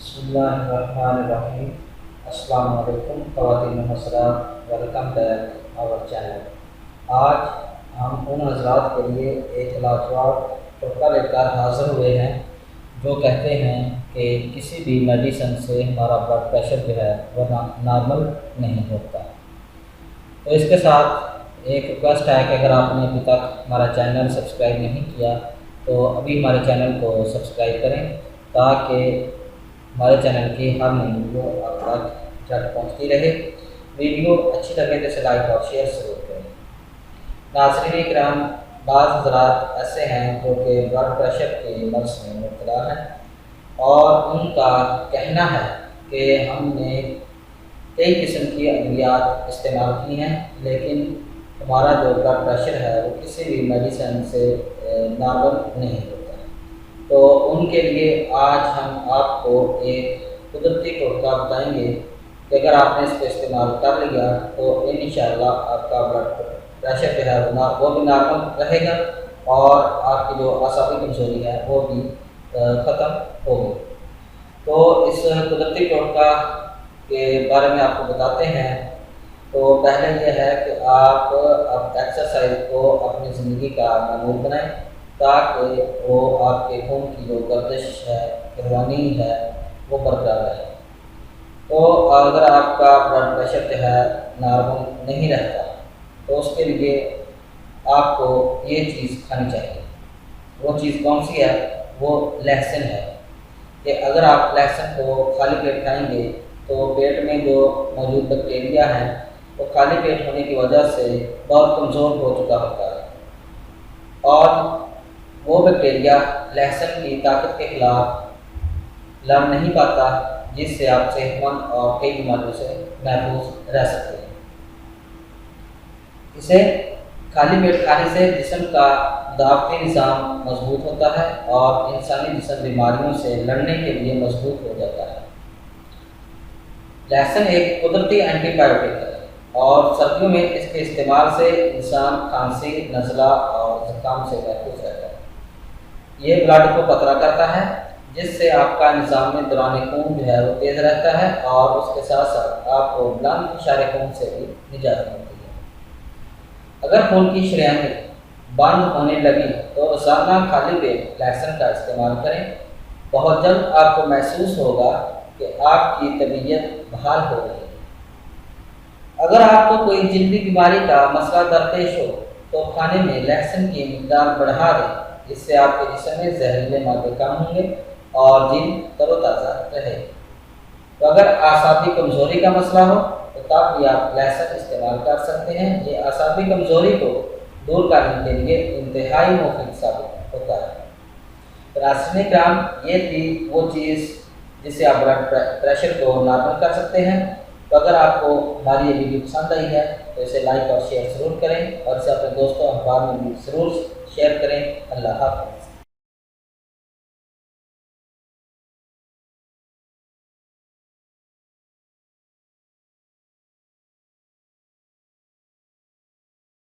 بسم اللہ الرحمن الرحیم۔ السلام علیکم خواتین و حضرات، ویلکم بیک آور چینل۔ آج ہم ان حضرات کے لیے ایک لاجواب ٹوٹکا لے کر حاضر ہوئے ہیں جو کہتے ہیں کہ کسی بھی میڈیسن سے ہمارا بلڈ پریشر جو ہے وہ نارمل نہیں ہوتا۔ تو اس کے ساتھ ایک ریکویسٹ ہے کہ اگر آپ نے ابھی تک ہمارا چینل سبسکرائب نہیں کیا تو ابھی ہمارے چینل کو سبسکرائب کریں تاکہ ہمارے چینل کی ہر نئی ویڈیو آپ تک جلد پہنچتی رہے۔ ویڈیو اچھی لگے تو اسے لائک اور شیئر ضرور کریں۔ ناظرین کرام، بعض حضرات ایسے ہیں جو کہ بلڈ پریشر کے مرض میں مبتلا ہیں اور ان کا کہنا ہے کہ ہم نے کئی قسم کی ادویات استعمال کی ہیں لیکن ہمارا جو بلڈ پریشر ہے وہ کسی بھی میڈیسن سے نارمل نہیں ہوتا۔ تو ان کے لیے آج ہم آپ کو ایک قدرتی ٹوٹکا بتائیں گے کہ اگر آپ نے اس کو استعمال کر لیا تو انشاءاللہ آپ کا بلڈ پریشر جو ہے وہ بھی نارمل رہے گا اور آپ کی جو اعصابی کمزوری ہے وہ بھی ختم ہوگی۔ تو اس قدرتی ٹوٹکا کے بارے میں آپ کو بتاتے ہیں۔ تو پہلے یہ ہے کہ آپ اب ایکسرسائز کو اپنی زندگی کا معمول بنائیں تاکہ وہ آپ کے خون کی جو گردش ہے، روانی ہے، وہ برقرار رہے۔ تو اگر آپ کا بلڈ پریشر جو ہے نارمل نہیں رہتا تو اس کے لیے آپ کو یہ چیز کھانی چاہیے۔ وہ چیز کون سی ہے؟ وہ لہسن ہے کہ اگر آپ لہسن کو خالی پیٹ کھائیں گے تو پیٹ میں جو موجود بیکٹیریا ہیں وہ خالی پیٹ ہونے کی وجہ سے بہت کمزور ہو چکا ہوتا ہے اور وہ بیکٹیریا لہسن کی طاقت کے خلاف لڑ نہیں پاتا، جس سے آپ صحت مند اور کئی بیماریوں سے محفوظ رہ سکتے ہیں۔ اسے خالی پیٹ کھانے سے جسم کا دافعی نظام مضبوط ہوتا ہے اور انسانی جسم بیماریوں سے لڑنے کے لیے مضبوط ہو جاتا ہے۔ لہسن ایک قدرتی اینٹی بائیوٹک ہے اور سردیوں میں اس کے استعمال سے انسان کھانسی، نزلہ اور زکام سے محفوظ رہتا ہے۔ یہ بلڈ کو پتلا کرتا ہے جس سے آپ کا نظام میں دوران خون جو ہے وہ تیز رہتا ہے اور اس کے ساتھ ساتھ آپ کو بلند انتشار خون سے بھی نجات ملتی ہے۔ اگر خون کی شریانیں بند ہونے لگی تو روزانہ خالی پیٹ لہسن کا استعمال کریں۔ بہت جلد آپ کو محسوس ہوگا کہ آپ کی طبیعت بحال ہو رہی ہے۔ اگر آپ کو کوئی جلدی بیماری کا مسئلہ درپیش ہو تو کھانے میں لہسن کی مقدار بڑھا دیں، جس سے آپ کے جسم میں زہریلے مادے کم ہوں گے اور جلد تر و تازہ رہے گی۔ تو اگر اعصابی کمزوری کا مسئلہ ہو تو تب بھی آپ لہسن استعمال کر سکتے ہیں۔ یہ اعصابی کمزوری کو دور کرنے کے لیے انتہائی مفید ثابت ہوتا ہے۔ ناظرین کرام، یہ تھی وہ چیز جس سے آپ بلڈ پریشر کو نارمل کر سکتے ہیں۔ تو اگر آپ کو ہماری یہ ویڈیو پسند آئی ہے تو اسے لائک اور شیئر ضرور کریں اور اسے اپنے دوستوں اور احباب میں بھی ضرور شیئر کریں۔ اللہ حافظ۔